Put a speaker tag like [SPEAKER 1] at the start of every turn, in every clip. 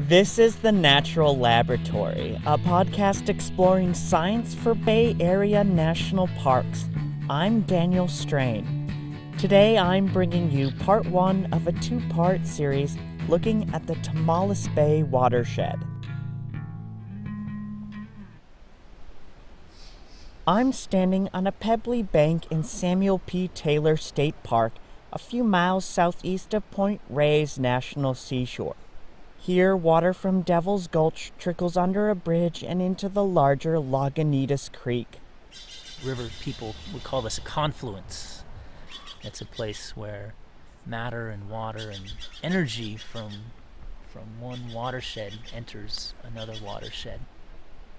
[SPEAKER 1] This is The Natural Laboratory, a podcast exploring science for Bay Area national parks. I'm Daniel Strain. Today I'm bringing you part one of a two-part series looking at the Tomales Bay Watershed. I'm standing on a pebbly bank in Samuel P. Taylor State Park, a few miles southeast of Point Reyes National Seashore. Here, water from Devil's Gulch trickles under a bridge and into the larger Lagunitas Creek.
[SPEAKER 2] River people would call this a confluence. It's a place where matter and water and energy from one watershed enters another watershed.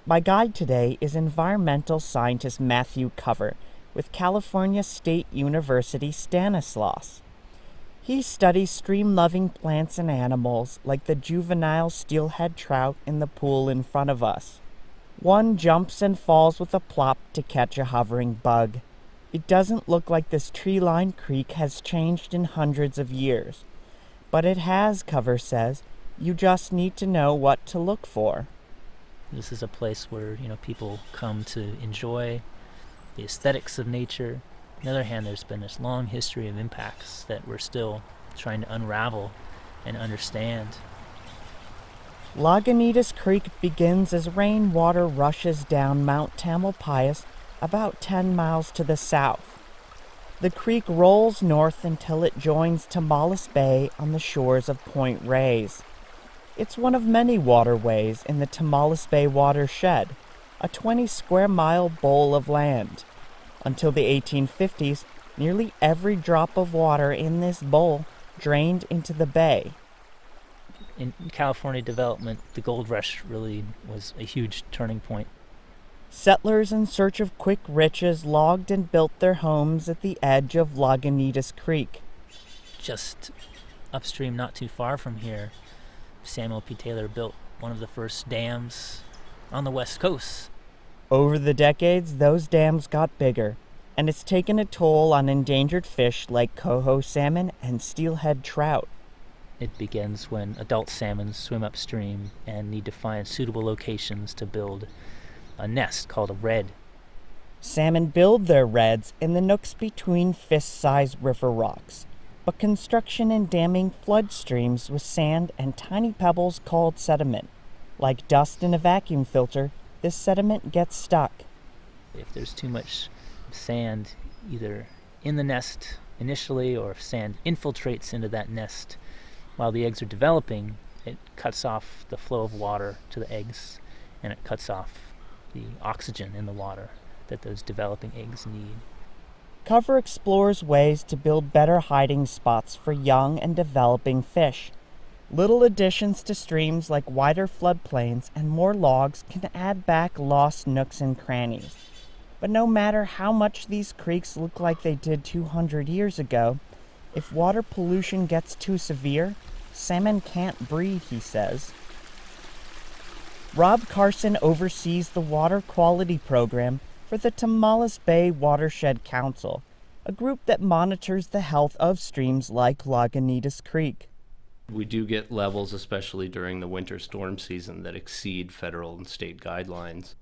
[SPEAKER 1] My guide today is environmental scientist Matthew Cover with California State University Stanislaus. He studies stream-loving plants and animals like the juvenile steelhead trout in the pool in front of us. One jumps and falls with a plop to catch a hovering bug. It doesn't look like this tree-lined creek has changed in hundreds of years. But it has, Cover says. You just need to know what to look for.
[SPEAKER 2] This is a place where, people come to enjoy the aesthetics of nature. On the other hand, there's been this long history of impacts that we're still trying to unravel and understand.
[SPEAKER 1] Lagunitas Creek begins as rainwater rushes down Mount Tamalpais about 10 miles to the south. The creek rolls north until it joins Tomales Bay on the shores of Point Reyes. It's one of many waterways in the Tomales Bay Watershed, a 20-square-mile bowl of land. Until the 1850s, nearly every drop of water in this bowl drained into the bay.
[SPEAKER 2] In California development, the gold rush really was a huge turning point.
[SPEAKER 1] Settlers in search of quick riches logged and built their homes at the edge of Lagunitas Creek.
[SPEAKER 2] Just upstream, not too far from here, Samuel P. Taylor built one of the first dams on the West Coast.
[SPEAKER 1] Over the decades, those dams got bigger, and it's taken a toll on endangered fish like coho salmon and steelhead trout.
[SPEAKER 2] It begins when adult salmon swim upstream and need to find suitable locations to build a nest called a redd.
[SPEAKER 1] Salmon build their redds in the nooks between fist-sized river rocks, but construction and damming flood streams with sand and tiny pebbles called sediment. Like dust in a vacuum filter, this sediment gets stuck.
[SPEAKER 2] If there's too much sand either in the nest initially, or if sand infiltrates into that nest while the eggs are developing, it cuts off the flow of water to the eggs, and it cuts off the oxygen in the water that those developing eggs need.
[SPEAKER 1] Cover explores ways to build better hiding spots for young and developing fish. Little additions to streams like wider floodplains and more logs can add back lost nooks and crannies. But no matter how much these creeks look like they did 200 years ago, if water pollution gets too severe, salmon can't breed, he says. Rob Carson oversees the water quality program for the Tomales Bay Watershed Council, a group that monitors the health of streams like Lagunitas Creek.
[SPEAKER 3] We do get levels, especially during the winter storm season, that exceed federal and state guidelines.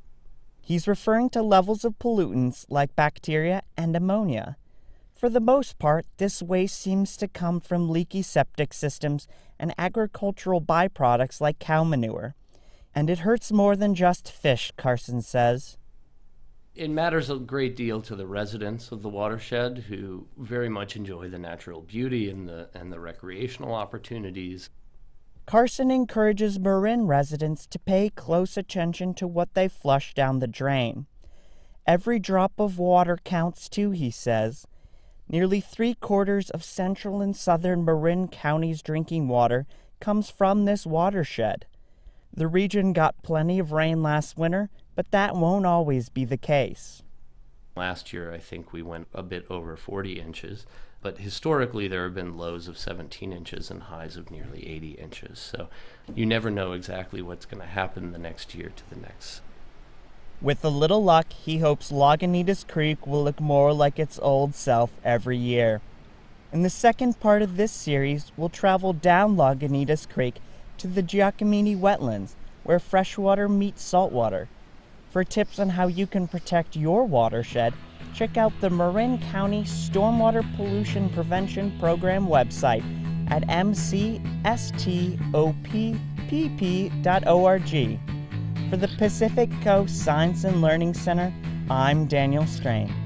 [SPEAKER 1] He's referring to levels of pollutants like bacteria and ammonia. For the most part, this waste seems to come from leaky septic systems and agricultural byproducts like cow manure. And it hurts more than just fish, Carson says.
[SPEAKER 3] It matters a great deal to the residents of the watershed, who very much enjoy the natural beauty and the recreational opportunities.
[SPEAKER 1] Carson encourages Marin residents to pay close attention to what they flush down the drain. Every drop of water counts too, he says. Nearly 3/4 of central and southern Marin County's drinking water comes from this watershed. The region got plenty of rain last winter, but that won't always be the case.
[SPEAKER 3] Last year, I think we went a bit over 40 inches, but historically there have been lows of 17 inches and highs of nearly 80 inches. So you never know exactly what's going to happen the next year to the next.
[SPEAKER 1] With a little luck, he hopes Lagunitas Creek will look more like its old self every year. In the second part of this series, we'll travel down Lagunitas Creek to the Giacomini wetlands, where freshwater meets saltwater. For tips on how you can protect your watershed, check out the Marin County Stormwater Pollution Prevention Program website at mcstopp.org. For the Pacific Coast Science and Learning Center, I'm Daniel Strain.